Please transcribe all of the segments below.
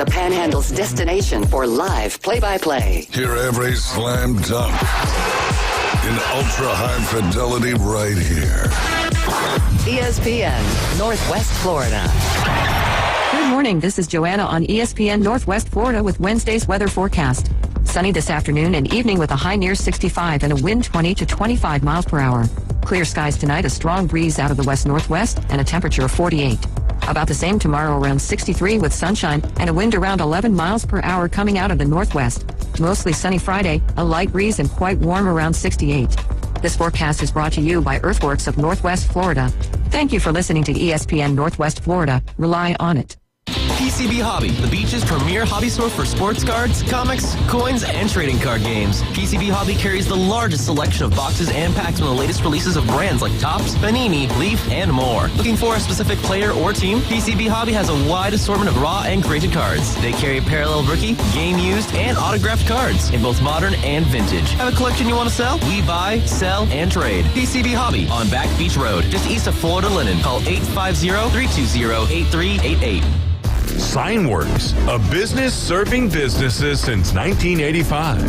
the Panhandle's destination for live play-by-play. Hear every slam dunk in ultra-high fidelity right here. ESPN Northwest Florida. Good morning. This is Joanna on ESPN Northwest Florida with Wednesday's weather forecast. Sunny this afternoon and evening with a high near 65 and a wind 20 to 25 miles per hour. Clear skies tonight, a strong breeze out of the west-northwest and a temperature of 48. About the same tomorrow, around 63 with sunshine and a wind around 11 miles per hour coming out of the northwest. Mostly sunny Friday, a light breeze and quite warm around 68. This forecast is brought to you by Earthworks of Northwest Florida. Thank you for listening to ESPN Northwest Florida. Rely on it. PCB Hobby, the beach's premier hobby store for sports cards, comics, coins, and trading card games. PCB Hobby carries the largest selection of boxes and packs from the latest releases of brands like Topps, Panini, Leaf, and more. Looking for a specific player or team? PCB Hobby has a wide assortment of raw and graded cards. They carry parallel rookie, game used, and autographed cards in both modern and vintage. Have a collection you want to sell? We buy, sell, and trade. PCB Hobby on Back Beach Road, just east of Florida Linen. Call 850-320-8388. Signworks, a business serving businesses since 1985.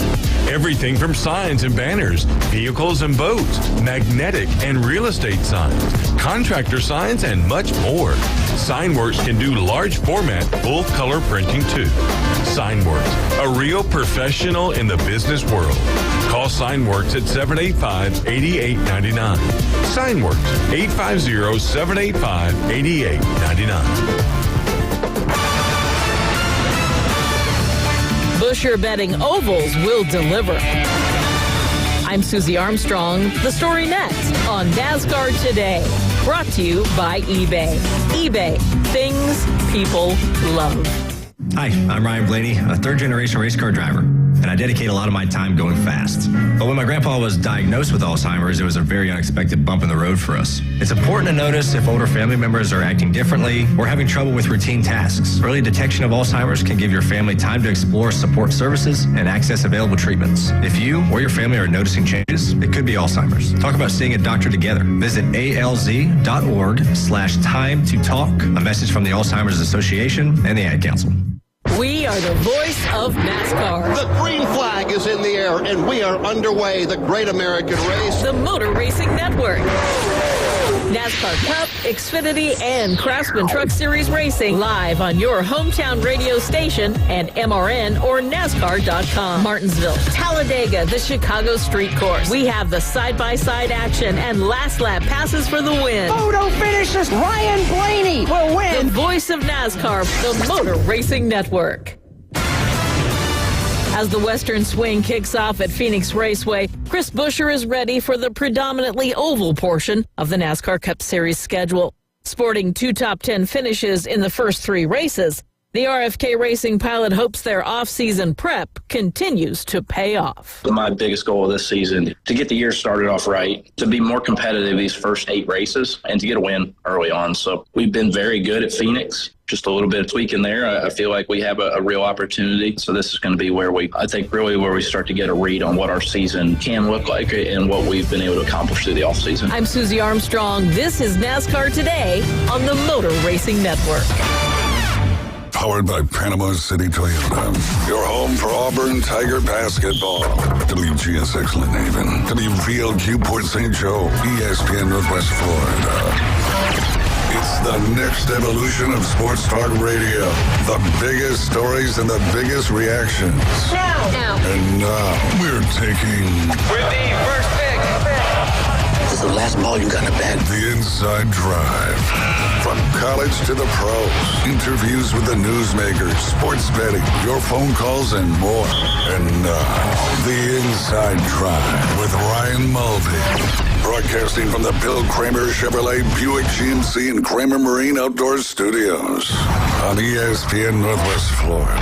Everything from signs and banners, vehicles and boats, magnetic and real estate signs, contractor signs, and much more. Signworks can do large format, full color printing too. Signworks, a real professional in the business world. Call Signworks at 785-8899. Signworks, 850-785-8899. Busher Betting Ovals will deliver. I'm Susie Armstrong. The story next on NASCAR Today. Brought to you by eBay. eBay. Things people love. Hi, I'm Ryan Blaney, a third-generation race car driver, and I dedicate a lot of my time going fast. But when my grandpa was diagnosed with Alzheimer's, it was a very unexpected bump in the road for us. It's important to notice if older family members are acting differently or having trouble with routine tasks. Early detection of Alzheimer's can give your family time to explore support services and access available treatments. If you or your family are noticing changes, it could be Alzheimer's. Talk about seeing a doctor together. Visit alz.org/time to talk. A message from the Alzheimer's Association and the Ad Council. We are the voice of NASCAR. The green flag is in the air, and we are underway. The Great American Race. The Motor Racing Network. NASCAR Cup, Xfinity, and Craftsman Truck Series Racing live on your hometown radio station and MRN or NASCAR.com. Martinsville, Talladega, the Chicago Street Course. We have the side-by-side action and last lap passes for the win. Photo finishes. Ryan Blaney will win. The voice of NASCAR, the Motor Racing Network. As the Western Swing kicks off at Phoenix Raceway, Chris Buescher is ready for the predominantly oval portion of the NASCAR Cup Series schedule. Sporting 2 top 10 finishes in the first 3 races, the RFK Racing pilot hopes their off-season prep continues to pay off. My biggest goal this season, to get the year started off right, to be more competitive these first 8 races, and to get a win early on. So we've been very good at Phoenix. Just a little bit of tweaking there. I feel like we have a real opportunity. So this is going to be where we start to get a read on what our season can look like and what we've been able to accomplish through the offseason. I'm Susie Armstrong. This is NASCAR Today on the Motor Racing Network. Powered by Panama City Toyota. Your home for Auburn Tiger basketball. WGSX Lynn Haven. WVLQ Port St. Joe. ESPN Northwest Florida. It's the next evolution of sports talk radio. The biggest stories and the biggest reactions. Now. And now we're taking... With the first pick. This is the last ball you got to bet. The Inside Drive. From college to the pros. Interviews with the newsmakers, sports betting, your phone calls, and more. And now, The Inside Drive with Ryan Mulvey. Broadcasting from the Bill Kramer Chevrolet Buick GMC and Kramer Marine Outdoor Studios on ESPN Northwest Florida.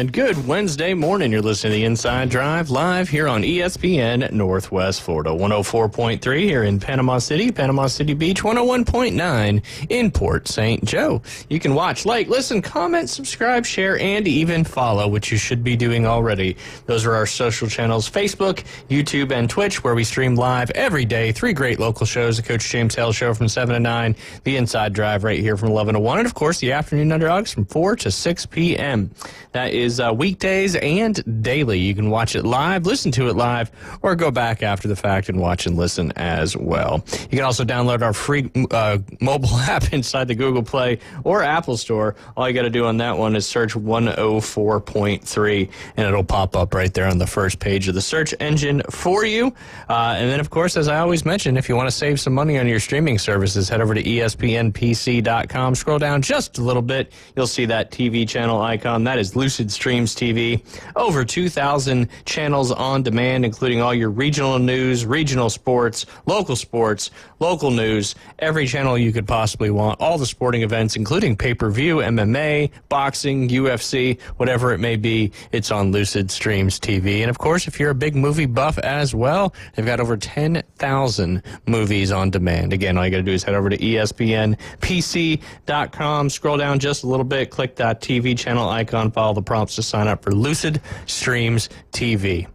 and good Wednesday morning. You're listening to The Inside Drive live here on ESPN Northwest Florida. 104.3 here in Panama City Beach, 101.9 in Port St. Joe. You can watch, like, listen, comment, subscribe, share, and even follow, which you should be doing already. Those are our social channels, Facebook, YouTube, and Twitch, where we stream live every day. 3 great local shows, the Coach James Hale Show from 7 to 9, The Inside Drive right here from 11 to 1, and, of course, the Afternoon Underdogs from 4 to 6 p.m. That is weekdays and daily. You can watch it live, listen to it live, or go back after the fact and watch and listen as well. You can also download our free mobile app inside the Google Play or Apple Store. All you got to do on that one is search 104.3, and it'll pop up right there on the first page of the search engine for you. And then, of course, as I always mention, if you want to save some money on your streaming services, head over to ESPNPC.com. Scroll down just a little bit. You'll see that TV channel icon. That is Lucid Streams TV. Over 2,000 channels on demand, including all your regional news, regional sports, local news, every channel you could possibly want, all the sporting events, including pay-per-view, MMA, boxing, UFC, whatever it may be, it's on Lucid Streams TV. And, of course, if you're a big movie buff as well, they've got over 10,000 movies on demand. Again, all you got to do is head over to ESPNPC.com, scroll down just a little bit, click that TV channel icon, follow the prompts to sign up for Lucid Streams TV.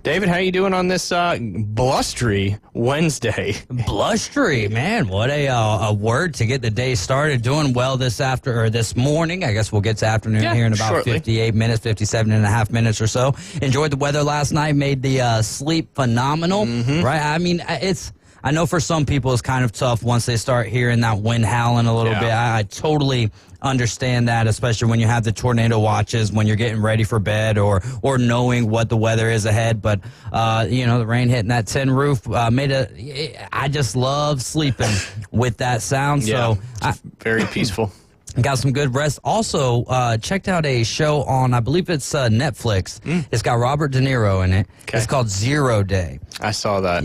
David, how you doing on this blustery Wednesday? Blustery, man. What a word to get the day started. Doing well this morning. I guess we'll get to afternoon here in about shortly. 57 and a half minutes or so. Enjoyed the weather last night. Made the sleep phenomenal, right? I mean, I know for some people it's kind of tough once they start hearing that wind howling a little bit. I totally understand that, especially when you have the tornado watches, when you're getting ready for bed or knowing what the weather is ahead. But, the rain hitting that tin roof I just love sleeping with that sound. Yeah, so very peaceful. Got some good rest. Also, checked out a show on, I believe it's Netflix. It's got Robert De Niro in it. Okay. It's called Zero Day. I saw that.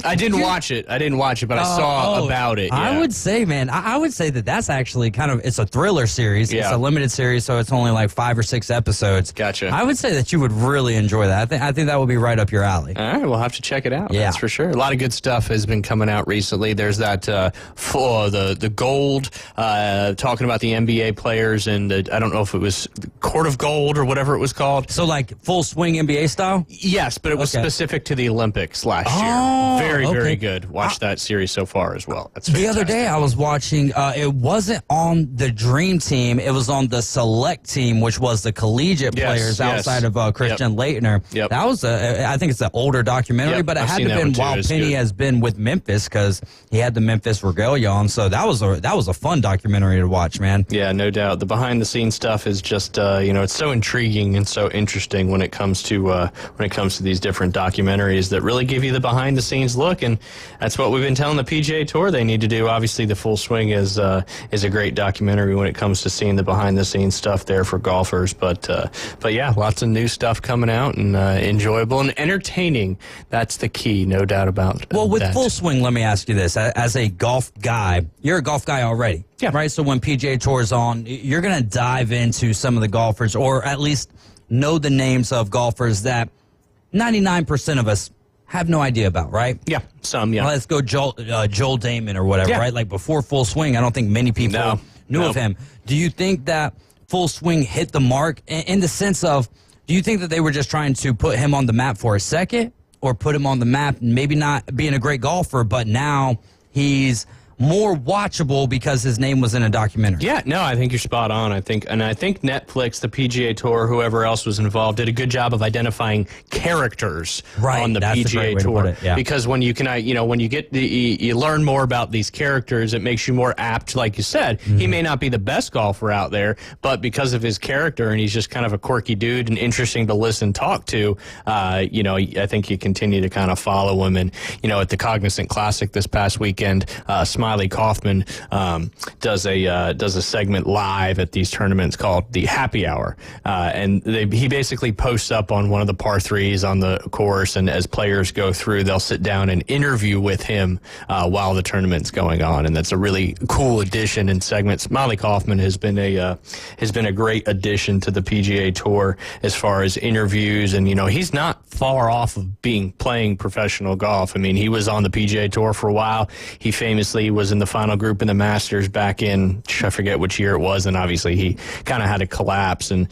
I didn't watch it, but I saw about it. Yeah. I would say, man, I would say that's actually it's a thriller series. Yeah. It's a limited series, so it's only like 5 or 6 episodes. Gotcha. I would say that you would really enjoy that. I think that would be right up your alley. All right, we'll have to check it out. Yeah. That's for sure. A lot of good stuff has been coming out recently. There's that the Gold, talking about the NBA players, and I don't know if it was Court of Gold or whatever it was called. So like Full Swing NBA style? Yes, but it was specific to the Olympics last year. Very good. Watch that series so far as well. That's fantastic. The other day I was watching, it wasn't on the Dream Team, it was on the Select Team, which was the collegiate players outside of Christian Laettner. Yep. That was I think it's an older documentary, but it had to have been while Penny has been with Memphis, because he had the Memphis Regalia on, so that was a fun documentary to watch, man. Yeah, no doubt. The behind the scenes stuff is just it's so intriguing and so interesting when it comes to these different documentaries that really give you the behind the scenes look. And that's what we've been telling the PGA Tour they need to do. Obviously, the Full Swing is a great documentary when it comes to seeing the behind-the-scenes stuff there for golfers. But yeah, lots of new stuff coming out, and enjoyable and entertaining. That's the key, no doubt about it. Well, with Full Swing, let me ask you this. As a golf guy, you're a golf guy already. Yeah. Right? So when PGA Tour is on, you're going to dive into some of the golfers, or at least know the names of golfers that 99% of us have no idea about, right? Yeah, some, yeah. Well, let's go Joel Dahmen or whatever, right? Like before Full Swing, I don't think many people knew of him. Do you think that Full Swing hit the mark in the sense of, do you think that they were just trying to put him on the map for a second, or put him on the map, maybe not being a great golfer, but now he's more watchable because his name was in a documentary? Yeah, no, I think you're spot on. I think Netflix, the PGA Tour, whoever else was involved, did a good job of identifying characters on the PGA Tour. Yeah. Because when you when you learn more about these characters, it makes you more apt. Like you said, he may not be the best golfer out there, but because of his character, and he's just kind of a quirky dude and interesting to listen, talk to. I think you continue to kind of follow him. And at the Cognizant Classic this past weekend, Smiley Smiley Kaufman does a segment live at these tournaments called the Happy Hour, and he basically posts up on one of the par threes on the course, and as players go through, they'll sit down and interview with him while the tournament's going on, and that's a really cool addition and segment. Smiley Kaufman has been a great addition to the PGA Tour as far as interviews, and he's not far off of playing professional golf. I mean, he was on the PGA Tour for a while. He famously was in the final group in the Masters back in, I forget which year it was, and obviously he kind of had a collapse, and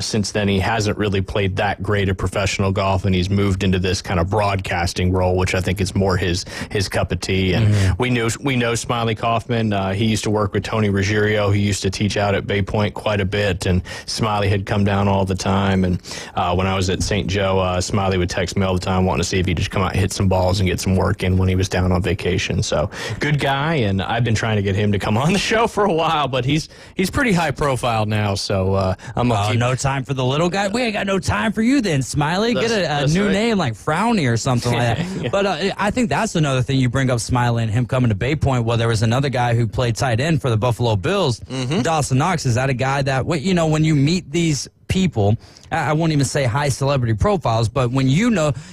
since then he hasn't really played that great at professional golf, and he's moved into this kind of broadcasting role, which I think is more his cup of tea. And we know Smiley Kaufman. He used to work with Tony Ruggiero. He used to teach out at Bay Point quite a bit, and Smiley had come down all the time. And when I was at St. Joe, Smiley would text me all the time wanting to see if he'd just come out and hit some balls and get some work in when he was down on vacation. So good guy, and I've been trying to get him to come on the show for a while, but he's pretty high profile now. So no time for the little guy. We ain't got no time for you then, Smiley. Get a new name like Frowny or something like that. Yeah. But I think that's another thing you bring up, Smiley, and him coming to Bay Point. Well, there was another guy who played tight end for the Buffalo Bills, Dawson Knox. Is that a guy that, when you meet these people, I won't even say high celebrity profiles, but when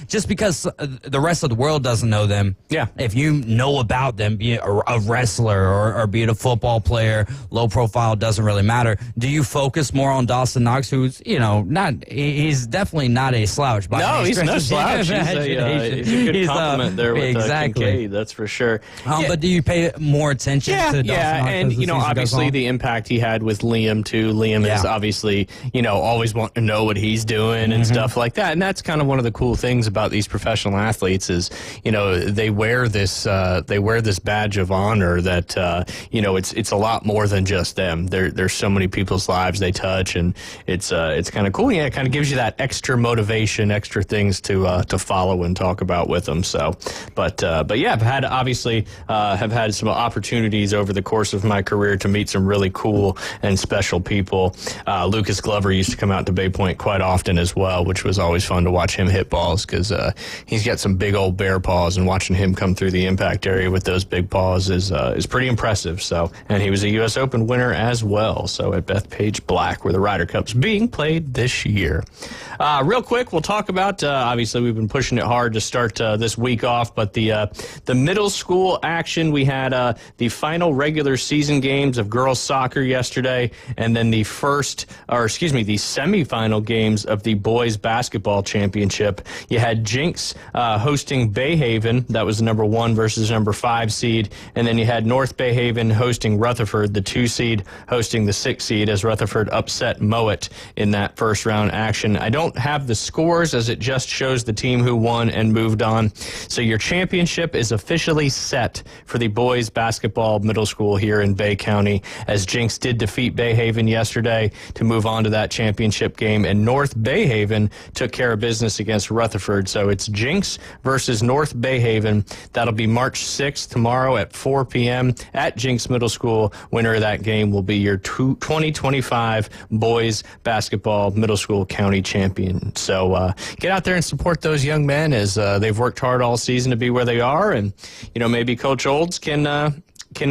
just because the rest of the world doesn't know them, if you know about them, be it a wrestler or be it a football player, low profile, doesn't really matter. Do you focus more on Dawson Knox, who's, he's definitely not a slouch. No, he's no slouch. He's a good compliment there with Kincaid, that's for sure. But do you pay more attention to Dawson Knox? Yeah, and, obviously the impact he had with Liam, too. Liam is obviously, always want to know what he's doing and stuff like that. And that's kind of one of the cool things about these professional athletes is, they wear this badge of honor that, it's a lot more than just them. There's so many people's lives they touch, and it's kind of cool. Yeah, it kind of gives you that extra motivation, extra things to follow and talk about with them. So, but yeah, have had some opportunities over the course of my career to meet some really cool and special people. Lucas Glover used to come out to Bay Point quite often as well, which was always fun to watch him hit balls because he's got some big old bear paws, and watching him come through the impact area with those big paws is pretty impressive. So, and he was a U.S. Open winner as well. So at Bethpage Black, where the Ryder Cup's being played this year. Real quick, we'll talk about obviously we've been pushing it hard to start this week off, but the middle school action, we had the final regular season games of girls soccer yesterday, and then the semifinal games of the boys basketball championship. You had Jinx hosting Bayhaven. That was the number 1 versus number 5 seed. And then you had North Bayhaven hosting Rutherford, the 2 seed, hosting the 6 seed, as Rutherford upset Mowat in that first round action. I don't have the scores, as it just shows the team who won and moved on. So your championship is officially set for the boys basketball middle school here in Bay County, as Jinx did defeat Bayhaven yesterday to move on to that championship game, and North Bayhaven took care of business against Rutherford. So it's Jinx versus North Bayhaven. That'll be March 6th, tomorrow at 4 p.m. at Jinx Middle School. Winner of that game will be your 2025 boys basketball middle school county champion. So get out there and support those young men, as they've worked hard all season to be where they are, and maybe Coach Olds can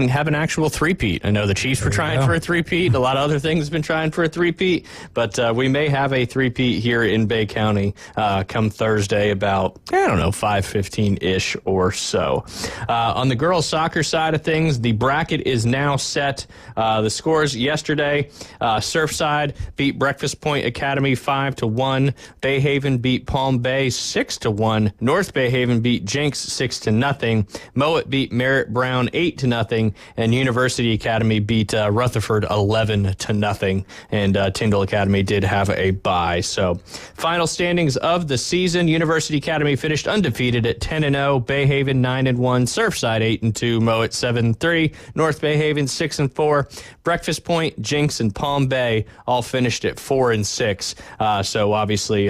have an actual three-peat. I know the Chiefs were trying for a three-peat. A lot of other things have been trying for a three-peat, but we may have a three-peat here in Bay County come Thursday about, 5:15-ish or so. On the girls' soccer side of things, the bracket is now set. The scores yesterday, Surfside beat Breakfast Point Academy 5-1. Bayhaven beat Palm Bay 6-1. North Bayhaven beat Jinx 6-0. Mowat beat Merritt Brown 8-0. And University Academy beat Rutherford 11-0, and Tyndall Academy did have a bye. So, final standings of the season: University Academy finished undefeated at 10-0, Bayhaven 9-1, Surfside 8-2, Mowat 7-3, North Bayhaven 6-4, Breakfast Point, Jinx, and Palm Bay all finished at 4-6. So obviously,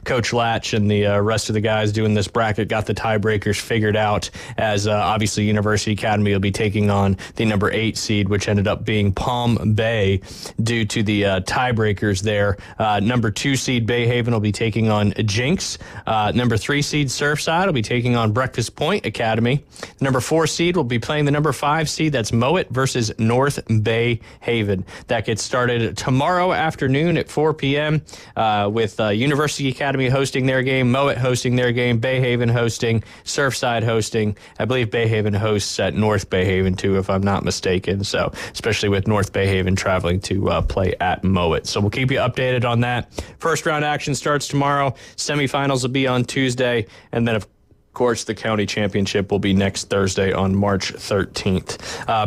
Coach Latch and the rest of the guys doing this bracket got the tiebreakers figured out, as obviously University Academy will be taking taking on the number 8 seed, which ended up being Palm Bay due to the tiebreakers there. Number 2 seed Bayhaven will be taking on Jinx. Number 3 seed Surfside will be taking on Breakfast Point Academy. Number 4 seed will be playing the number 5 seed. That's Mowat versus North Bay Haven. That gets started tomorrow afternoon at 4 p.m. With University Academy hosting their game, Mowat hosting their game, Bayhaven hosting, Surfside hosting. I believe Bayhaven hosts at North Bayhaven too, if I'm not mistaken. So, especially with North Bayhaven traveling to play at Mowat. So we'll keep you updated on that. First round action starts tomorrow. Semifinals will be on Tuesday, and then of course, the county championship will be next Thursday on March 13th.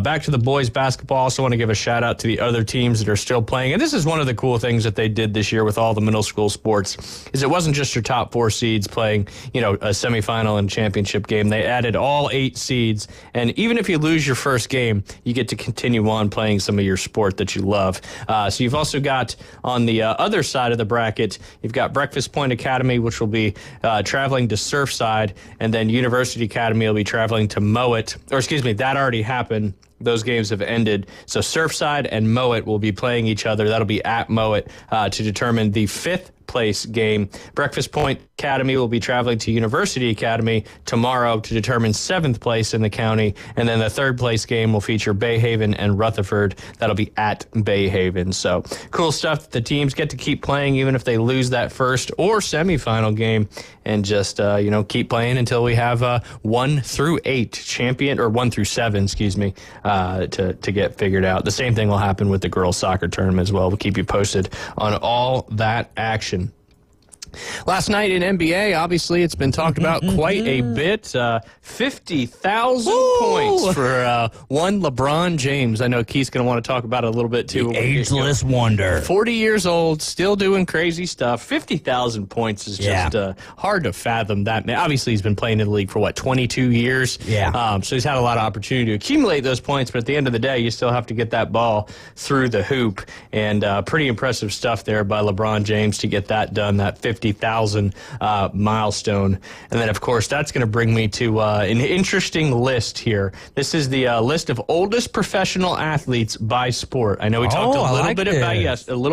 Back to the boys basketball. Also want to give a shout out to the other teams that are still playing. And this is one of the cool things that they did this year with all the middle school sports, is it wasn't just your top 4 seeds playing, a semifinal and championship game. They added all 8 seeds. And even if you lose your first game, you get to continue on playing some of your sport that you love. So you've also got on the other side of the bracket, you've got Breakfast Point Academy, which will be traveling to Surfside. And then University Academy will be traveling to Mowat. That already happened. Those games have ended. So Surfside and Mowat will be playing each other. That'll be at Mowat to determine the 5th place game. Breakfast Point Academy will be traveling to University Academy tomorrow to determine 7th place in the county. And then the 3rd place game will feature Bayhaven and Rutherford. That'll be at Bayhaven. So cool stuff. The teams get to keep playing even if they lose that first or semifinal game, and just, keep playing until we have 1 through 8 champion, or 1 through 7, to get figured out. The same thing will happen with the girls soccer tournament as well. We'll keep you posted on all that action. Last night in NBA, obviously, it's been talked about quite a bit. 50,000 points for one LeBron James. I know Keith's going to want to talk about it a little bit, too. The ageless wonder. 40 years old, still doing crazy stuff. 50,000 points is just hard to fathom that. Obviously, he's been playing in the league for, 22 years? Yeah. So he's had a lot of opportunity to accumulate those points, but at the end of the day, you still have to get that ball through the hoop. And pretty impressive stuff there by LeBron James to get that done, that 50,000 milestone. And then, of course, that's going to bring me to an interesting list here. This is the list of oldest professional athletes by sport. I know we talked a little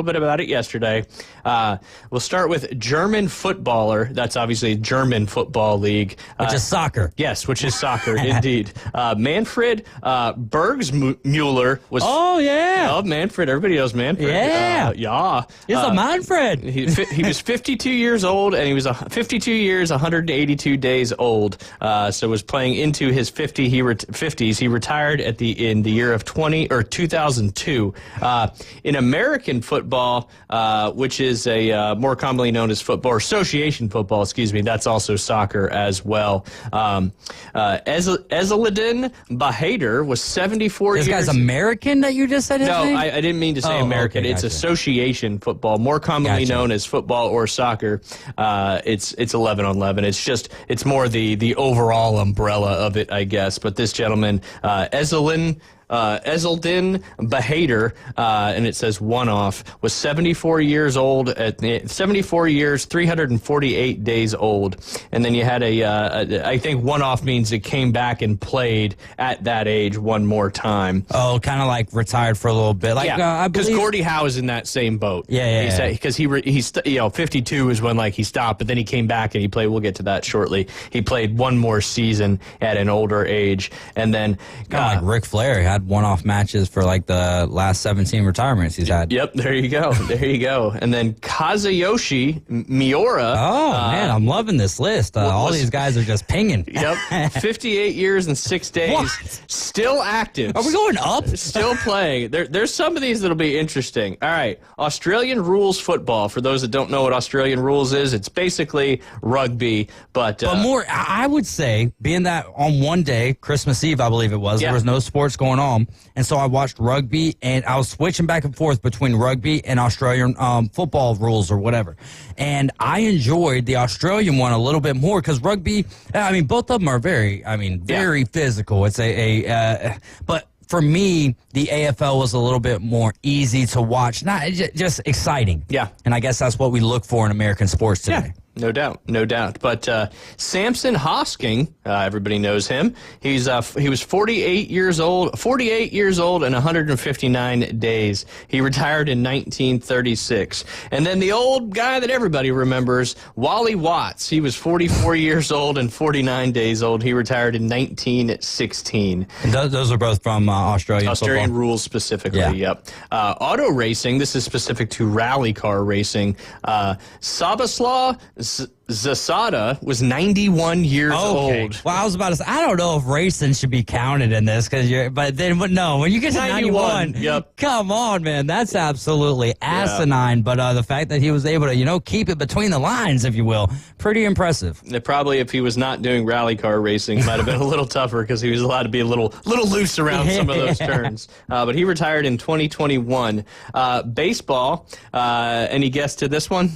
bit about it yesterday. We'll start with German footballer. That's obviously German Football League. Which is soccer. Yes, which is soccer, indeed. Manfred Bergsmuller was... Oh, yeah. Oh, Manfred. Everybody knows Manfred. Yeah. He's a Manfred. He was 52 years old, and he was 52 years, 182 days old. So was playing into his 50s. He retired in the year of 2002. In American football, which is a more commonly known as football, or association football, that's also soccer as well. Ezeladin Bahadur was 74 years. This guy's American that you just said his name? No, I didn't mean to say American. Okay, it's gotcha. Association football, more commonly known as football or soccer. It's 11 on 11. It's more the overall umbrella of it, I guess. But this gentleman, Ezeldin Bahadur, and it says one off, was 74 years old, 74 years, 348 days old. And then you had I think one off means it came back and played at that age one more time. Oh, kind of like retired for a little bit. Because Gordie Howe is in that same boat. Yeah. Because he's 52 is when he stopped, but then he came back and he played. We'll get to that shortly. He played one more season at an older age, and then like Ric Flair had one-off matches for the last 17 retirements he's had. Yep, there you go. And then Kazuyoshi Miura. Oh, man, I'm loving this list. All these guys are just pinging. Yep, 58 years and 6 days. What? Still active. Are we going up? Still playing. There's some of these that'll be interesting. All right, Australian rules football. For those that don't know what Australian rules is, it's basically rugby, but more, I would say, being that on one day, Christmas Eve, I believe it was, there was no sports going on. And so I watched rugby, and I was switching back and forth between rugby and Australian football rules or whatever. And I enjoyed the Australian one a little bit more because rugby, both of them are very physical. It's but for me, the AFL was a little bit more easy to watch, not just exciting. Yeah. And I guess that's what we look for in American sports today. Yeah. No doubt. But Samson Hosking, everybody knows him. He was 48 years old and 159 days. He retired in 1936. And then the old guy that everybody remembers, Wally Watts. He was 44 years old and 49 days old. He retired in 1916. And those are both from Australian football? Rules specifically, yep. Auto racing, this is specific to rally car racing. Saboslaw Zasada was 91 years old. Well, I was about to say, I don't know if racing should be counted in this, when you get to 91, come on, man, that's absolutely asinine. But the fact that he was able to, keep it between the lines, if you will, pretty impressive. Probably if he was not doing rally car racing, it might have been a little tougher because he was allowed to be a little loose around some of those turns. But he retired in 2021. Baseball, any guess to this one?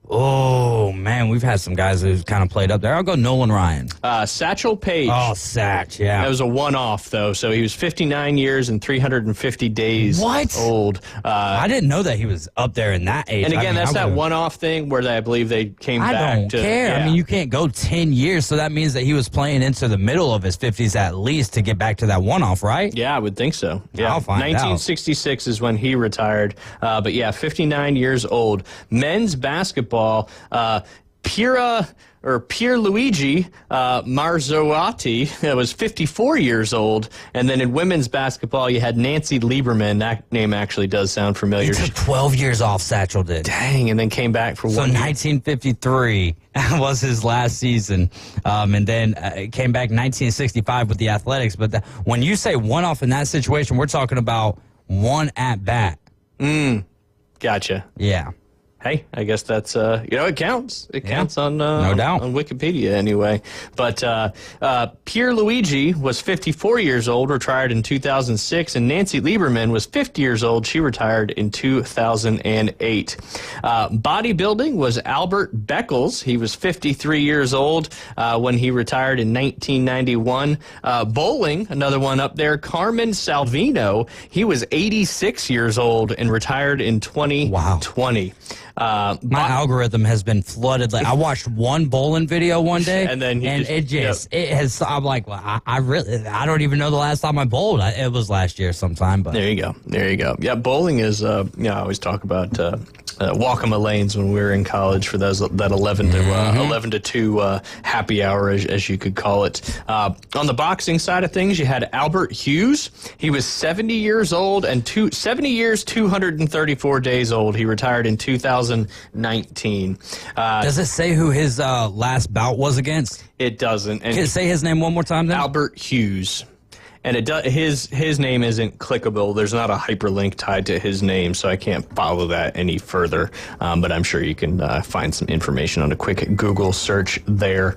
Oh, man, we've had some guys who've kind of played up there. I'll go Nolan Ryan. Satchel Paige. Oh, Satch, yeah. That was a one-off, though, so he was 59 years and 350 days old. I didn't know that he was up there in that age. And again, that's that one-off thing where I believe they came back to... I don't care. Yeah. I mean, you can't go 10 years, so that means that he was playing into the middle of his 50s at least to get back to that one-off, right? Yeah, I would think so. Yeah. I'll find 1966 is when he retired. But yeah, 59 years old. Men's basketball... Pierluigi Marzorati was 54 years old. And then in women's basketball, you had Nancy Lieberman. That name actually does sound familiar. He took 12 years off, Satchel did. Dang, and then came back for 1 year. 1953 was his last season. And then came back 1965 with the Athletics. But when you say one-off in that situation, we're talking about one at-bat. Gotcha. Yeah. Hey, I guess that's, it counts. It counts on no doubt. On Wikipedia anyway. But Pierluigi was 54 years old, retired in 2006, and Nancy Lieberman was 50 years old. She retired in 2008. Bodybuilding was Albert Beckles. He was 53 years old when he retired in 1991. Bowling, another one up there, Carmen Salvino. He was 86 years old and retired in 2020. Wow. My algorithm has been flooded. Like, I watched one bowling video one day, and then it has. I'm like, well, I don't even know the last time I bowled. It was last year sometime. But there you go. Yeah, bowling is. I always talk about Waccamaw lanes when we were in college for that 11 to 2 happy hour, as you could call it. On the boxing side of things, you had Albert Hughes. He was 70 years old and 70 years 234 days old. He retired in 2019. Does it say who his last bout was against? It doesn't. And can it say his name one more time then? Albert Hughes. And it does, his name isn't clickable. There's not a hyperlink tied to his name, so I can't follow that any further. But I'm sure you can find some information on a quick Google search there.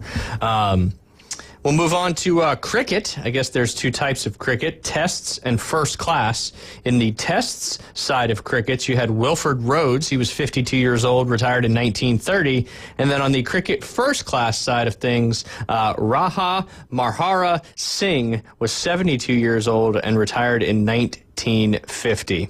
We'll move on to cricket. I guess there's two types of cricket, tests and first class. In the tests side of cricket, you had Wilfred Rhodes. He was 52 years old, retired in 1930. And then on the cricket first class side of things, Raja Marhara Singh was 72 years old and retired in 1950.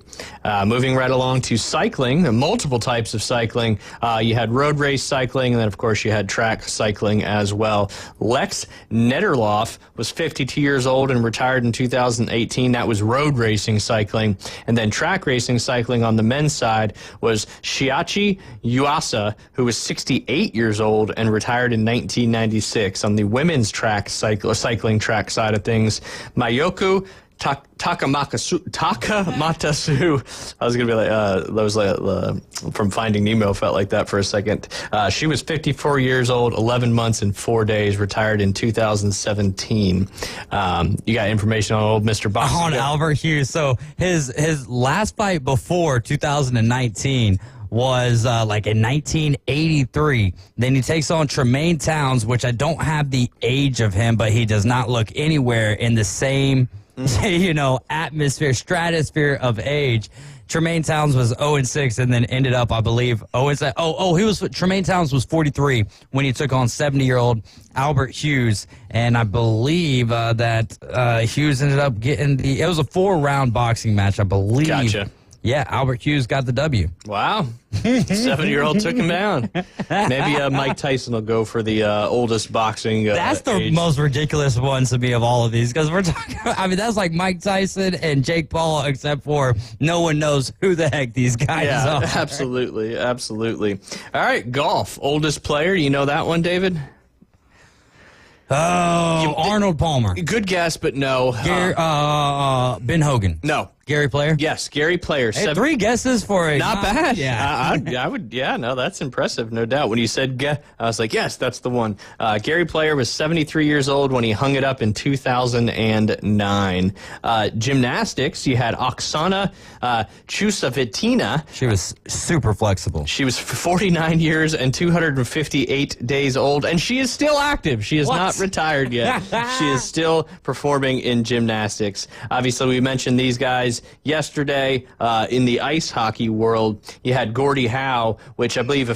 Moving right along to cycling, multiple types of cycling. You had road race cycling, and then, of course, you had track cycling as well. Lex Nederlof was 52 years old and retired in 2018. That was road racing cycling. And then track racing cycling on the men's side was Shiachi Yuasa, who was 68 years old and retired in 1996. On the women's track cycling track side of things, Mayoko Takamatasu. I was going to be like, that was like from Finding Nemo, felt like that for a second. She was 54 years old, 11 months and 4 days, retired in 2017. You got information on old Mr. Box? On Albert Hughes. So his last fight before 2019 was like in 1983. Then he takes on Tremaine Towns, which I don't have the age of him, but he does not look anywhere in the same atmosphere, stratosphere of age. Tremaine Towns was 0-6 and then ended up, I believe, 0-7. Tremaine Towns was 43 when he took on 70-year-old Albert Hughes. And I believe that Hughes ended up getting it was a 4-round boxing match, I believe. Gotcha. Yeah, Albert Hughes got the W. Wow. 7-year-old took him down. Maybe Mike Tyson will go for the oldest boxing That's the age. most ridiculous one to me of all of these, because we're talking, I mean, that's like Mike Tyson and Jake Paul, except for no one knows who the heck these guys are. Absolutely. All right, golf. Oldest player. You know that one, David? Oh, Arnold Palmer. Good guess, but no. Ben Hogan. No. Gary Player? Yes, Gary Player. Hey, 3 guesses for a... Not bad. Yeah. I would, that's impressive, no doubt. When you said, I was like, yes, that's the one. Gary Player was 73 years old when he hung it up in 2009. Gymnastics, you had Oksana Chusovitina. She was super flexible. She was 49 years and 258 days old, and she is still active. She is not retired yet. She is still performing in gymnastics. Obviously, we mentioned these guys yesterday. In the ice hockey world, you had Gordie Howe, which I believe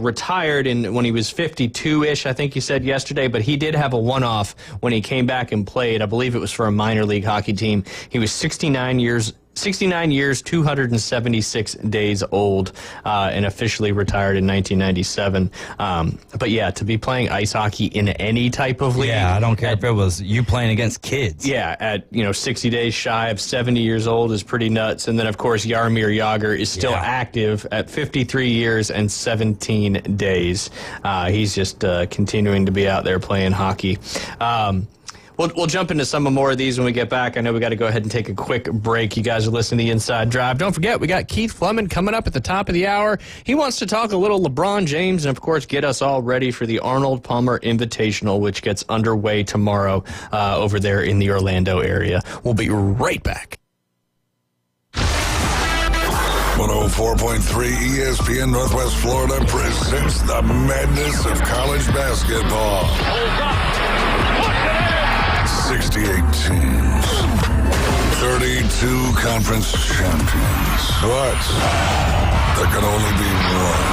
retired when he was 52-ish, I think you said yesterday, but he did have a one-off when he came back and played. I believe it was for a minor league hockey team. He was 69 years, 276 days old, and officially retired in 1997. But yeah, to be playing ice hockey in any type of league. Yeah, I don't care if it was you playing against kids. Yeah, at 60 days shy of 70 years old is pretty nuts. And then, of course, Jaromir Jagr is still active at 53 years and 17 days. He's just continuing to be out there playing hockey. We'll jump into some more of these when we get back. I know we got to go ahead and take a quick break. You guys are listening to The Inside Drive. Don't forget, we got Keith Fleming coming up at the top of the hour. He wants to talk a little LeBron James and, of course, get us all ready for the Arnold Palmer Invitational, which gets underway tomorrow over there in the Orlando area. We'll be right back. 104.3 ESPN Northwest Florida presents the madness of college basketball. 68 teams, 32 conference champions, but there can only be one.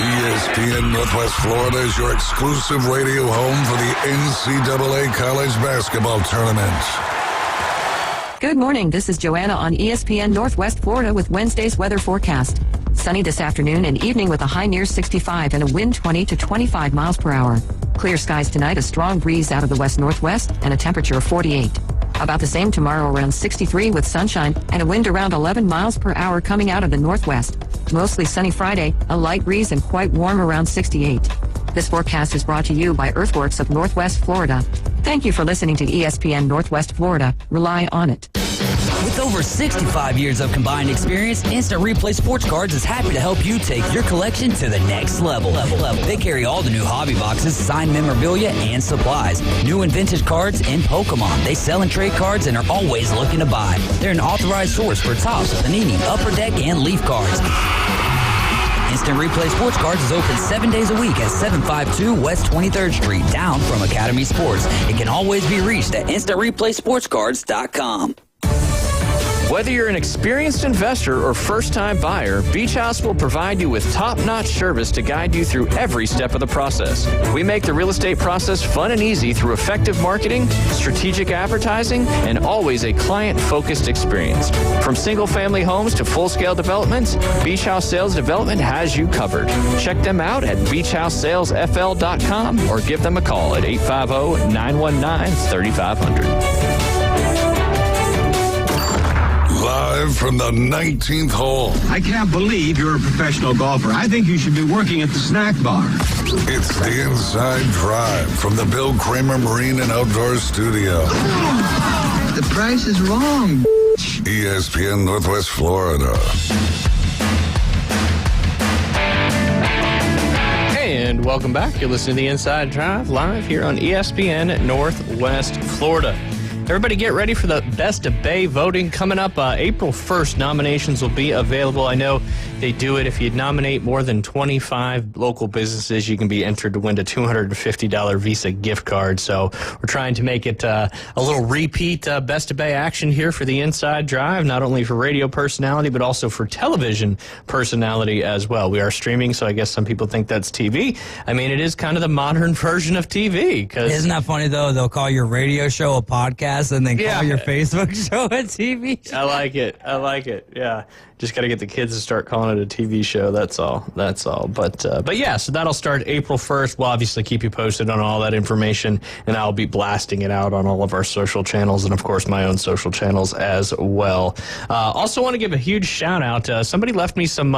ESPN Northwest Florida is your exclusive radio home for the NCAA College Basketball Tournament. Good morning. This is Joanna on ESPN Northwest Florida with Wednesday's weather forecast. Sunny this afternoon and evening with a high near 65 and a wind 20 to 25 miles per hour. Clear skies tonight, a strong breeze out of the west-northwest, and a temperature of 48. About the same tomorrow, around 63 with sunshine and a wind around 11 miles per hour coming out of the northwest. Mostly sunny Friday, a light breeze and quite warm around 68. This forecast is brought to you by Earthworks of Northwest Florida. Thank you for listening to ESPN Northwest Florida. Rely on it. With over 65 years of combined experience, Instant Replay Sports Cards is happy to help you take your collection to the next level. They carry all the new hobby boxes, signed memorabilia, and supplies. New and vintage cards and Pokemon. They sell and trade cards and are always looking to buy. They're an authorized source for Topps, Panini, Upper Deck, and Leaf cards. Instant Replay Sports Cards is open 7 days a week at 752 West 23rd Street, down from Academy Sports. It can always be reached at InstantReplaySportsCards.com. Whether you're an experienced investor or first-time buyer, Beach House will provide you with top-notch service to guide you through every step of the process. We make the real estate process fun and easy through effective marketing, strategic advertising, and always a client-focused experience. From single-family homes to full-scale developments, Beach House Sales Development has you covered. Check them out at beachhousesalesfl.com or give them a call at 850-919-3500. Live from the 19th hole. I can't believe you're a professional golfer. I think you should be working at the snack bar. It's the Inside Drive from the Bill Kramer Marine and Outdoor Studio. The price is wrong. ESPN Northwest Florida. And welcome back. You're listening to the Inside Drive live here on ESPN Northwest Florida. Everybody get ready for the Best of Bay voting coming up. April 1st, nominations will be available. I know they do it. If you nominate more than 25 local businesses, you can be entered to win a $250 Visa gift card. So we're trying to make it a little repeat Best of Bay action here for the Inside Drive, not only for radio personality, but also for television personality as well. We are streaming, so I guess some people think that's TV. I mean, it is kind of the modern version of TV. Isn't that funny, though? They'll call your radio show a podcast, podcast and then call your Facebook show a TV show. I like it. Yeah. Just got to get the kids to start calling it a TV show. That's all. But yeah, so that'll start April 1st. We'll obviously keep you posted on all that information, and I'll be blasting it out on all of our social channels and, of course, my own social channels as well. Also want to give a huge shout out. Somebody left me some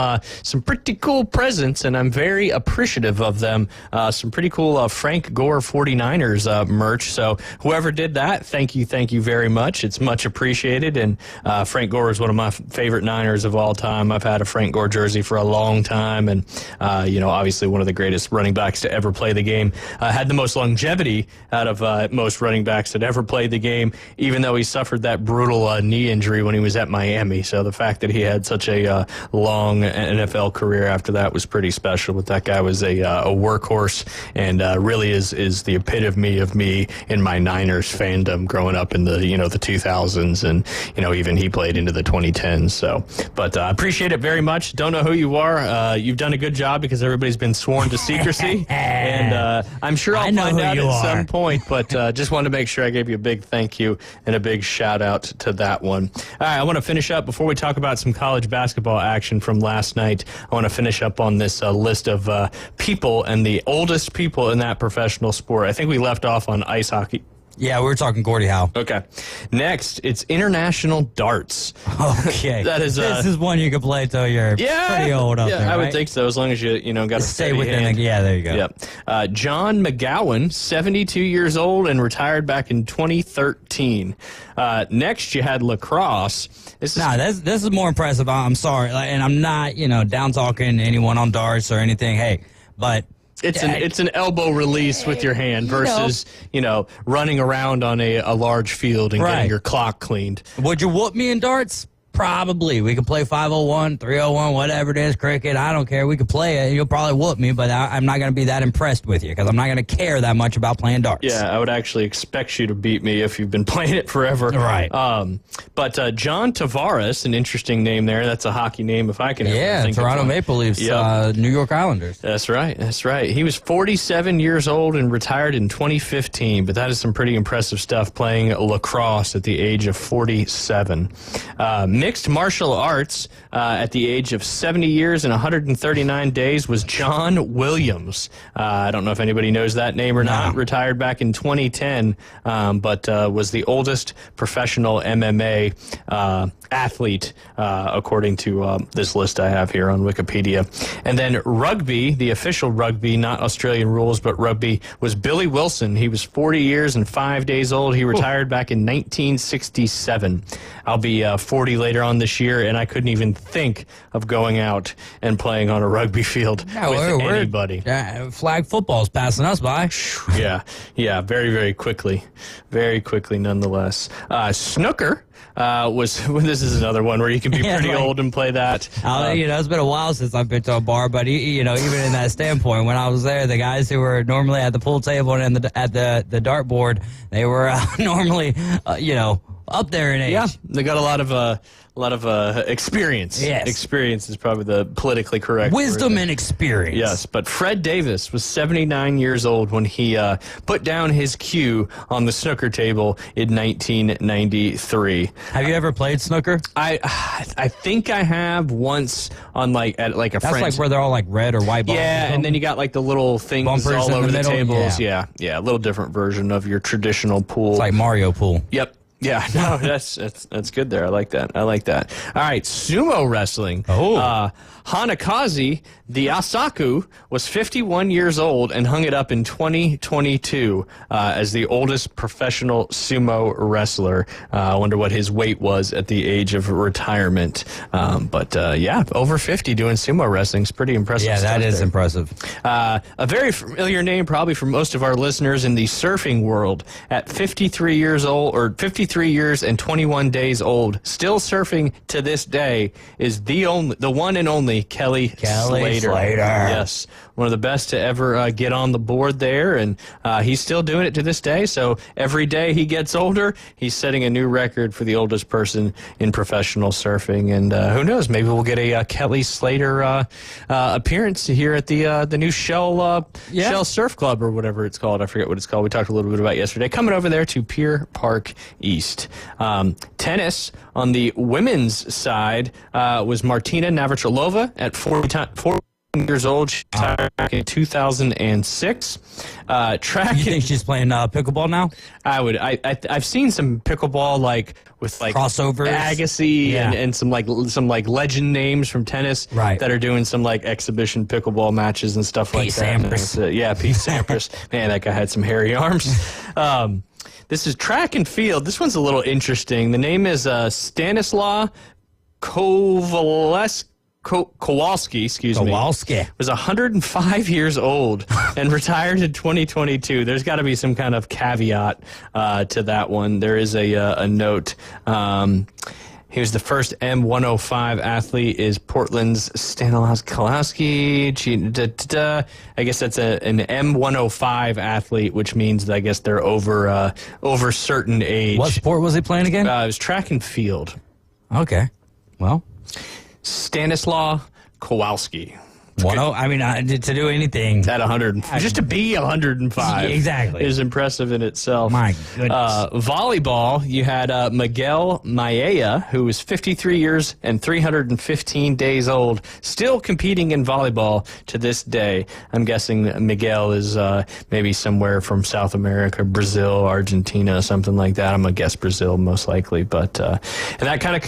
pretty cool presents, and I'm very appreciative of them. Some pretty cool Frank Gore 49ers merch. So whoever did that, thank you very much. It's much appreciated. And Frank Gore is one of my favorite Niners of all time. I've had a Frank Gore jersey for a long time, and obviously one of the greatest running backs to ever play the game. Had the most longevity out of most running backs that ever played the game, even though he suffered that brutal knee injury when he was at Miami. So the fact that he had such a long NFL career after that was pretty special. But that guy was a workhorse, and really is the epitome of me in my Niners fandom growing up in the the 2000s, and even he played into the 2010s. So. But I appreciate it very much. Don't know who you are. You've done a good job because everybody's been sworn to secrecy. And I'm sure I'll find out at some point. But just wanted to make sure I gave you a big thank you and a big shout out to that one. All right, I want to finish up before we talk about some college basketball action from last night. I want to finish up on this list of people and the oldest people in that professional sport. I think we left off on ice hockey. Yeah, we were talking Gordie Howe. Okay. Next, it's international darts. Okay. This is one you can play till you're pretty old up there, I would right? think so, as long as you got to stay within there you go. Yep. John McGowan, 72 years old and retired back in 2013. Next, you had lacrosse. This is more impressive. I'm sorry, and I'm not, down talking anyone on darts or anything. Hey, but it's an elbow release with your hand versus running around on a large field and getting your clock cleaned. Would you whoop me in darts? Probably. We could play 501, 301, whatever it is, cricket. I don't care. We could play it. You'll probably whoop me, but I'm not going to be that impressed with you because I'm not going to care that much about playing darts. Yeah, I would actually expect you to beat me if you've been playing it forever. Right. But John Tavares, an interesting name there. That's a hockey name if I can ever think Toronto of one. Maple Leafs, New York Islanders. That's right. He was 47 years old and retired in 2015, but that is some pretty impressive stuff playing lacrosse at the age of 47. Mixed martial arts at the age of 70 years and 139 days was John Williams. I don't know if anybody knows that name or not. Retired back in 2010, but was the oldest professional MMA athlete, according to this list I have here on Wikipedia. And then rugby, the official rugby, not Australian rules, but rugby, was Billy Wilson. He was 40 years and 5 days old. He retired back in 1967. I'll be 40 later on this year, and I couldn't even think of going out and playing on a rugby field with anybody. Flag football's passing us by. Yeah, very, very quickly. Very quickly, nonetheless. Snooker this is another one where you can be pretty old and play that. It's been a while since I've been to a bar, but even in that standpoint, when I was there, the guys who were normally at the pool table and at the dartboard, they were normally, up there in age. Yeah, they got a lot of experience. Yes. Experience is probably the politically correct wisdom word. And experience. Yes, but Fred Davis was 79 years old when he put down his cue on the snooker table in 1993. Have you ever played snooker? I think I have once on at a friend's. That's like where they're all like red or white balls. Yeah, and then you got like the little things bumpers all over the tables. Yeah, a little different version of your traditional pool. It's like Mario pool. Yep. Yeah, no, that's good there. I like that. All right, sumo wrestling. Hanakazi Diasaku was 51 years old and hung it up in 2022 as the oldest professional sumo wrestler. I wonder what his weight was at the age of retirement. But over 50 doing sumo wrestling is pretty impressive. Yeah, that is impressive. A very familiar name probably for most of our listeners in the surfing world. At 53 years old, or 53 53 years and 21 days old, still surfing to this day, is the one and only Kelly Slater. Yes, one of the best to ever get on the board there, and he's still doing it to this day. So every day he gets older, he's setting a new record for the oldest person in professional surfing. And who knows, maybe we'll get a Kelly Slater appearance here at the new Shell Surf Club, or whatever it's called. I forget what it's called. We talked a little bit about yesterday. Coming over there to Pier Park East. Tennis on the women's side was Martina Navratilova at 40 years old. She retired back in 2006. Track. You think she's playing pickleball now? I've seen some pickleball with crossovers, Agassi, and some legend names from tennis that are doing some exhibition pickleball matches and stuff like that. Pete Sampras. Man, that guy had some hairy arms. This is track and field. This one's a little interesting. The name is Stanislaw Kowalski. Kowalski, was 105 years old and retired in 2022. There's got to be some kind of caveat to that one. There is a note. He was the first M105 athlete. Is Portland's Stanislaw Kowalski. I guess that's an M105 athlete, which means I guess they're over certain age. What sport was he playing again? It was track and field. Okay, well. Stanislaw Kowalski. To do anything at 100, just to be 105, exactly, is impressive in itself. My goodness. Volleyball, you had Miguel Maella, who was 53 years and 315 days old, still competing in volleyball to this day. I'm guessing Miguel is maybe somewhere from South America, Brazil, Argentina, something like that. I'm gonna guess Brazil most likely, but and that kind of